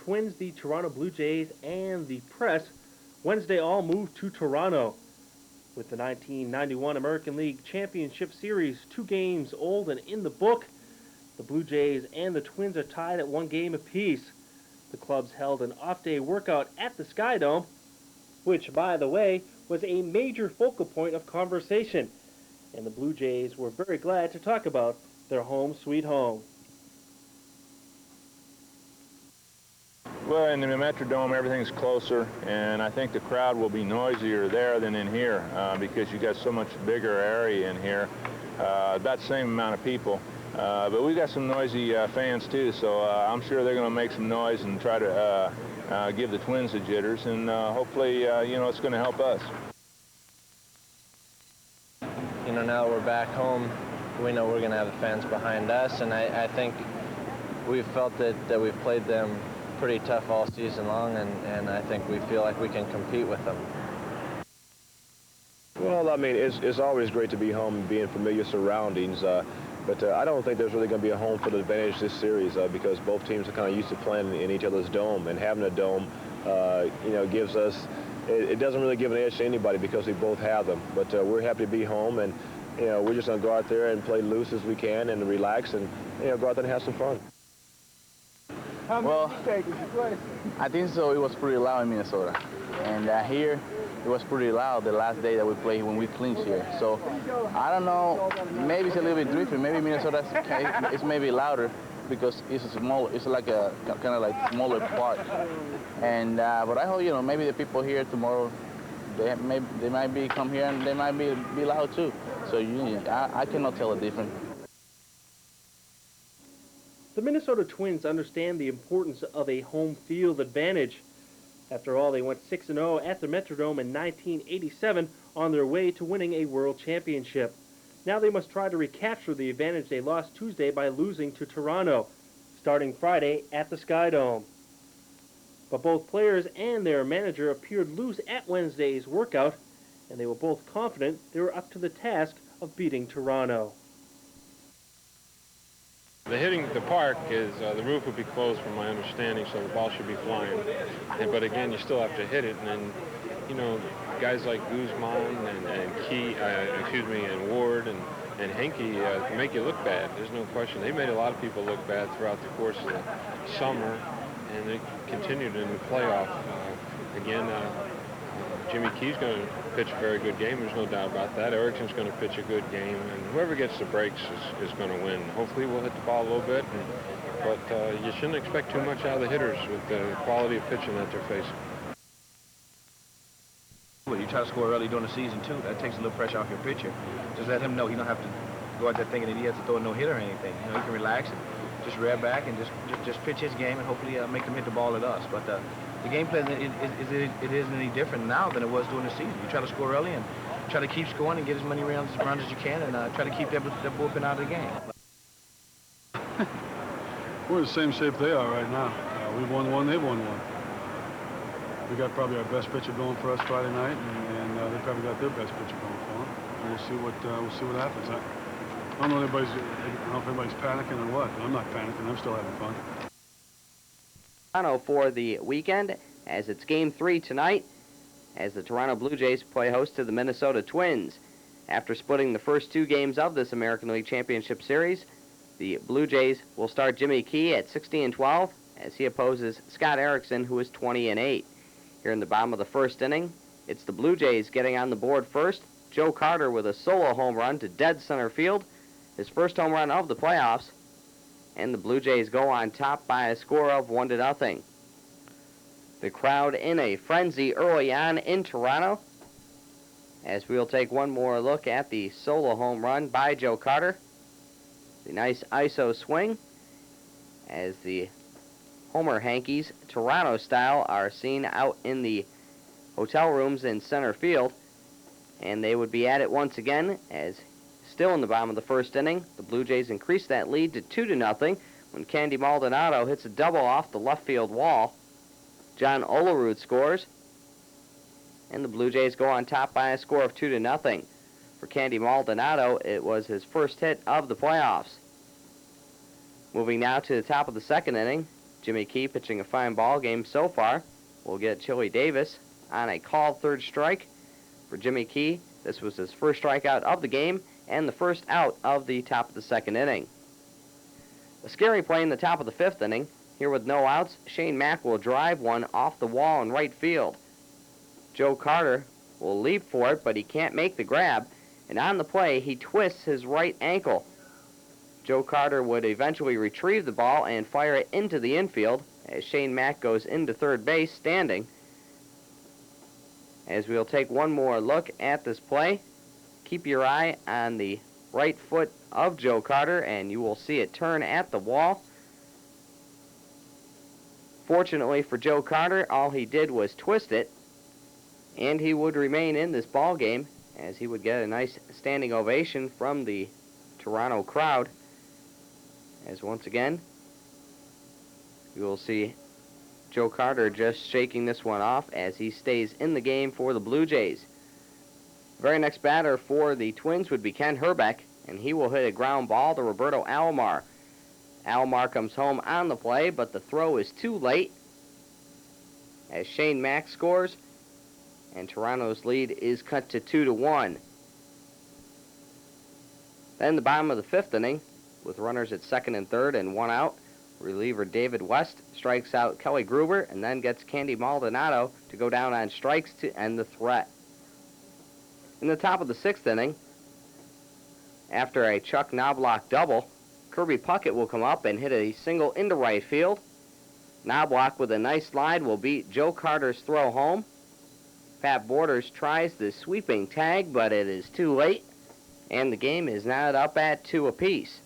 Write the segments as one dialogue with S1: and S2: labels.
S1: Twins, the Toronto Blue Jays, and the press Wednesday all moved to Toronto. With the 1991 American League Championship Series 2 games old and in the book, the Blue Jays and the Twins are tied at 1 game apiece. The clubs held an off-day workout at the Sky Dome, which, by the way, was a major focal point of conversation, and the Blue Jays were very glad to talk about their home sweet home.
S2: Well, in the Metrodome, everything's closer, and I think the crowd will be noisier there than in here because you got so much bigger area in here, about the same amount of people. But we got some noisy fans too, so I'm sure they're going to make some noise and try to give the Twins the jitters, and hopefully, it's going to help us.
S3: Now that we're back home, we know we're going to have the fans behind us, and I think we've felt that we've played them pretty tough all season long, and I think we feel like we can compete with them.
S4: Well, I mean, it's always great to be home and be in familiar surroundings, but I don't think there's really going to be a home field advantage this series because both teams are kind of used to playing in each other's dome, and having a dome, gives us, it doesn't really give an edge to anybody because we both have them. But we're happy to be home, and we're just going to go out there and play loose as we can and relax and go out there and have some fun.
S5: How many did you play?
S6: I think so. It was pretty loud in Minnesota, and here it was pretty loud the last day that we played when we clinched here. So I don't know. Maybe it's a little bit different. Maybe Minnesota is maybe louder because it's a small. It's like a kind of like smaller park. And but I hope maybe the people here tomorrow, they might be come here and they might be loud too. So I cannot tell the difference.
S1: The Minnesota Twins understand the importance of a home field advantage. After all, they went 6-0 at the Metrodome in 1987 on their way to winning a world championship. Now they must try to recapture the advantage they lost Tuesday by losing to Toronto, starting Friday at the Sky Dome. But both players and their manager appeared loose at Wednesday's workout, and they were both confident they were up to the task of beating Toronto.
S7: The hitting at the park is, the roof will be closed from my understanding, so the ball should be flying. But again, you still have to hit it, and then, guys like Guzman and Key, and Ward and Henke make you look bad. There's no question. They made a lot of people look bad throughout the course of the summer, and they continued in the playoff. Jimmy Key's going to pitch a very good game. There's no doubt about that. Erickson's going to pitch a good game, and whoever gets the breaks is going to win. Hopefully we'll hit the ball a little bit, but you shouldn't expect too much out of the hitters with the quality of pitching that they're facing.
S8: Well, you try to score early during the season, too. That takes a little pressure off your pitcher. Just let him know he don't have to go out there thinking that he has to throw a no-hitter or anything. He can relax and just rear back and just pitch his game and hopefully make them hit the ball at us. But the game plan it isn't any different now than it was during the season. You try to score early and try to keep scoring and get as many rounds as you can, and try to keep that bullpen out of the game.
S5: We're in the same shape they are right now. We've won one, they've won one. We got probably our best pitcher going for us Friday night, and they probably got their best pitcher going for them. And we'll see what happens. I don't know if anybody's panicking or what, but I'm not panicking. I'm still having fun.
S9: Toronto for the weekend, as it's Game 3 tonight, as the Toronto Blue Jays play host to the Minnesota Twins. After splitting the first 2 games of this American League Championship Series, the Blue Jays will start Jimmy Key at 60-12 as he opposes Scott Erickson, who is 20-8. Here in the bottom of the first inning, it's the Blue Jays getting on the board first. Joe Carter with a solo home run to dead center field, his first home run of the playoffs, and the Blue Jays go on top by a score of 1-0. The crowd in a frenzy early on in Toronto, as we'll take one more look at the solo home run by Joe Carter. The nice ISO swing as the Homer Hankies, Toronto style, are seen out in the hotel rooms in center field, and they would be at it once again as still in the bottom of the first inning, the Blue Jays increase that lead to 2-0 when Candy Maldonado hits a double off the left field wall. John Olerud scores, and the Blue Jays go on top by a score of 2-0. For Candy Maldonado, it was his first hit of the playoffs. Moving now to the top of the second inning, Jimmy Key pitching a fine ball game so far. We'll get Chili Davis on a called third strike. For Jimmy Key, this was his first strikeout of the game and the first out of the top of the second inning. A scary play in the top of the fifth inning. Here with no outs, Shane Mack will drive one off the wall in right field. Joe Carter will leap for it, but he can't make the grab, and on the play, he twists his right ankle. Joe Carter would eventually retrieve the ball and fire it into the infield as Shane Mack goes into third base standing. As we'll take one more look at this play, keep your eye on the right foot of Joe Carter and you will see it turn at the wall. Fortunately for Joe Carter, all he did was twist it, and he would remain in this ball game as he would get a nice standing ovation from the Toronto crowd. As once again, you will see Joe Carter just shaking this one off as he stays in the game for the Blue Jays. Very next batter for the Twins would be Ken Herbeck, and he will hit a ground ball to Roberto Alomar. Alomar comes home on the play, but the throw is too late as Shane Mack scores, and Toronto's lead is cut to 2-1. Then the bottom of the fifth inning, with runners at second and third and one out, reliever David West strikes out Kelly Gruber and then gets Candy Maldonado to go down on strikes to end the threat. In the top of the sixth inning, after a Chuck Knobloch double, Kirby Puckett will come up and hit a single into right field. Knobloch with a nice slide will beat Joe Carter's throw home. Pat Borders tries the sweeping tag, but it is too late, and the game is now up at 2 apiece.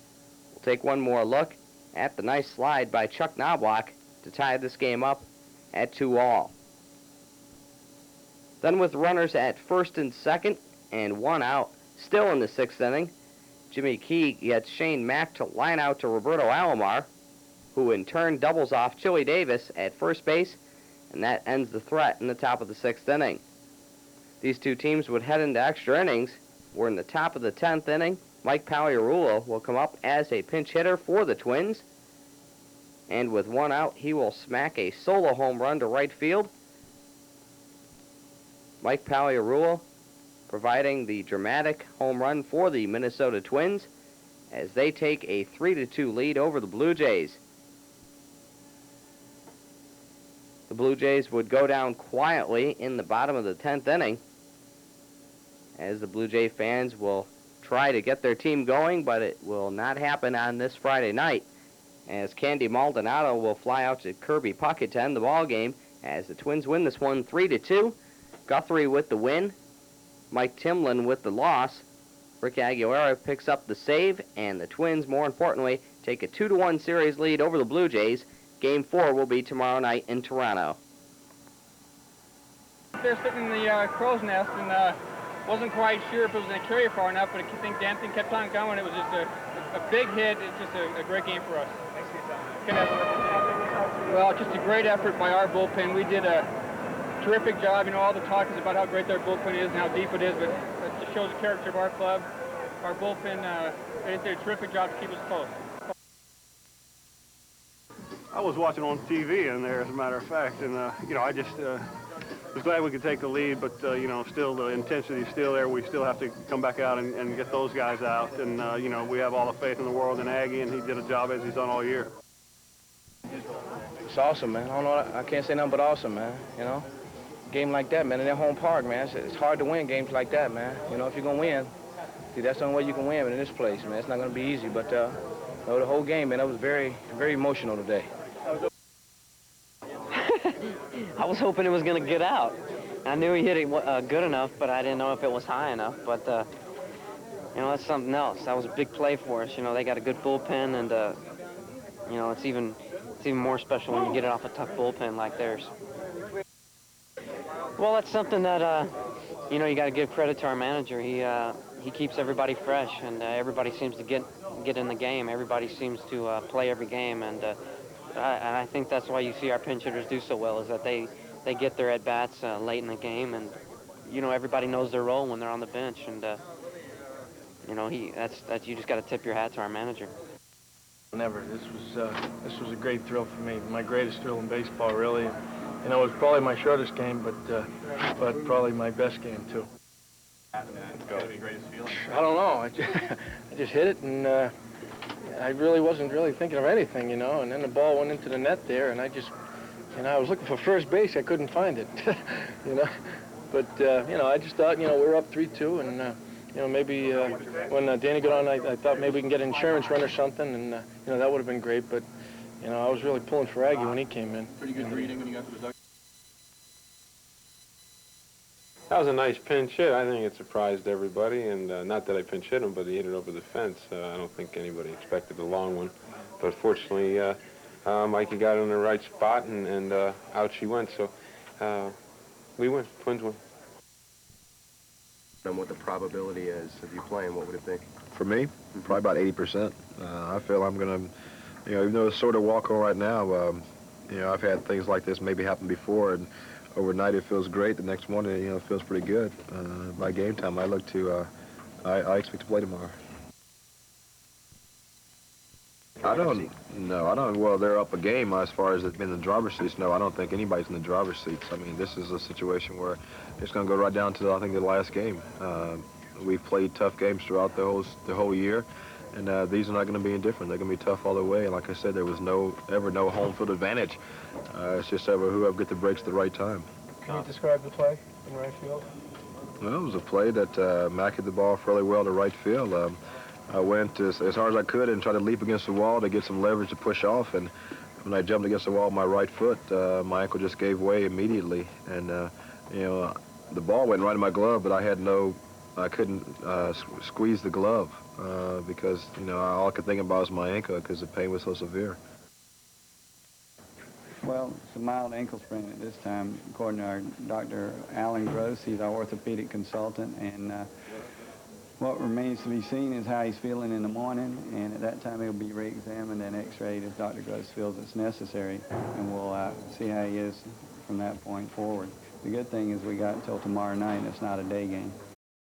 S9: We'll take one more look at the nice slide by Chuck Knobloch to tie this game up at 2-all. Then with runners at first and second and one out, still in the sixth inning, Jimmy Key gets Shane Mack to line out to Roberto Alomar, who in turn doubles off Chili Davis at first base, and that ends the threat in the top of the sixth inning. These two teams would head into extra innings, where in the top of the 10th inning, Mike Pagliarulo will come up as a pinch hitter for the Twins, and with one out, he will smack a solo home run to right field. Mike Pagliarulo providing the dramatic home run for the Minnesota Twins as they take a 3-2 lead over the Blue Jays. The Blue Jays would go down quietly in the bottom of the 10th inning as the Blue Jay fans will try to get their team going, but it will not happen on this Friday night as Candy Maldonado will fly out to Kirby Puckett to end the ball game as the Twins win this one 3-2. Guthrie with the win, Mike Timlin with the loss. Rick Aguilera picks up the save, and the Twins, more importantly, take a 2-1 series lead over the Blue Jays. Game 4 will be tomorrow night in Toronto.
S10: They're sitting in the crow's nest and wasn't quite sure if it was going to carry far enough, but I think Danton kept on going. It was just a big hit. It's just a great game for us. Well, just a great effort by our bullpen. We did a terrific job. You know, all the talk is about how great their bullpen is and how deep it is, but it just shows the character of our club. Our bullpen, they did a terrific job to keep us close.
S11: I was watching on TV in there, as a matter of fact, and, you know, I just was glad we could take the lead, but, you know, still the intensity is still there. We still have to come back out and get those guys out, and, you know, we have all the faith in the world in Aggie, and he did a job as he's done all year.
S8: It's awesome, man. I don't know. I can't say nothing but awesome, man. You know, game like that, man, in their home park, man. It's hard to win games like that, man. You know, if you're gonna win, see, that's the only way you can win in this place, man. It's not gonna be easy, but you know, the whole game, man, it was very, very emotional today.
S12: I was hoping it was gonna get out. I knew he hit it good enough, but I didn't know if it was high enough. But you know, that's something else. That was a big play for us. You know, they got a good bullpen, and you know, it's even more special when you get it off a tough bullpen like theirs. Well, that's something that you know, you got to give credit to our manager. He keeps everybody fresh, and everybody seems to get in the game. Everybody seems to play every game, and I think that's why you see our pinch hitters do so well, is that they get their at bats late in the game, and you know, everybody knows their role when they're on the bench, and you know, that's you just got to tip your hat to our manager.
S13: Never. This was a great thrill for me. My greatest thrill in baseball, really. You know, it was probably my shortest game, but probably my best game too. I don't know. I just hit it, and I really wasn't thinking of anything, you know. And then the ball went into the net there, and I was looking for first base. I couldn't find it, you know. But you know, I just thought, you know, we were up 3-2, and you know, maybe when Danny got on, I thought maybe we can get an insurance run or something, and you know, that would have been great. But you know, I was really pulling for Aggie when he came in.
S14: Pretty good reading when you got to the dugout.
S7: That was a nice pinch hit. I think it surprised everybody, and not that I pinch hit him, but he hit it over the fence. I don't think anybody expected a long one. But fortunately, Mikey got it in the right spot, and out she went. So we win. Twins win.
S14: And what the probability is of you playing, what would it be?
S4: For me, probably about 80%. I feel I'm going to, you know, even though it's sort of walk on right now, you know, I've had things like this maybe happen before, and overnight it feels great. The next morning, you know, it feels pretty good. By game time, I look to, I expect to play tomorrow. I don't. Well, they're up a game as far as it being in the driver's seats. No, I don't think anybody's in the driver's seats. I mean, this is a situation where it's going to go right down to, I think, the last game. We've played tough games throughout the whole year, and these are not going to be any different. They're going to be tough all the way. And like I said, there was ever no home field advantage. It's just whoever get the breaks at the right time.
S13: Can you describe the play in right field?
S4: Well, it was a play that Mack hit the ball fairly well to right field. I went as hard as I could and tried to leap against the wall to get some leverage to push off. And when I jumped against the wall with my right foot, my ankle just gave way immediately. And, you know, the ball went right in my glove, but I couldn't squeeze the glove because, you know, all I could think about was my ankle because the pain was so severe.
S15: Well, it's a mild ankle sprain at this time, according to our Dr. Alan Gross. He's our orthopedic consultant, and what remains to be seen is how he's feeling in the morning, and at that time he'll be re-examined and x-rayed if Dr. Gross feels it's necessary, and we'll see how he is from that point forward. The good thing is we got until tomorrow night. It's not a day game.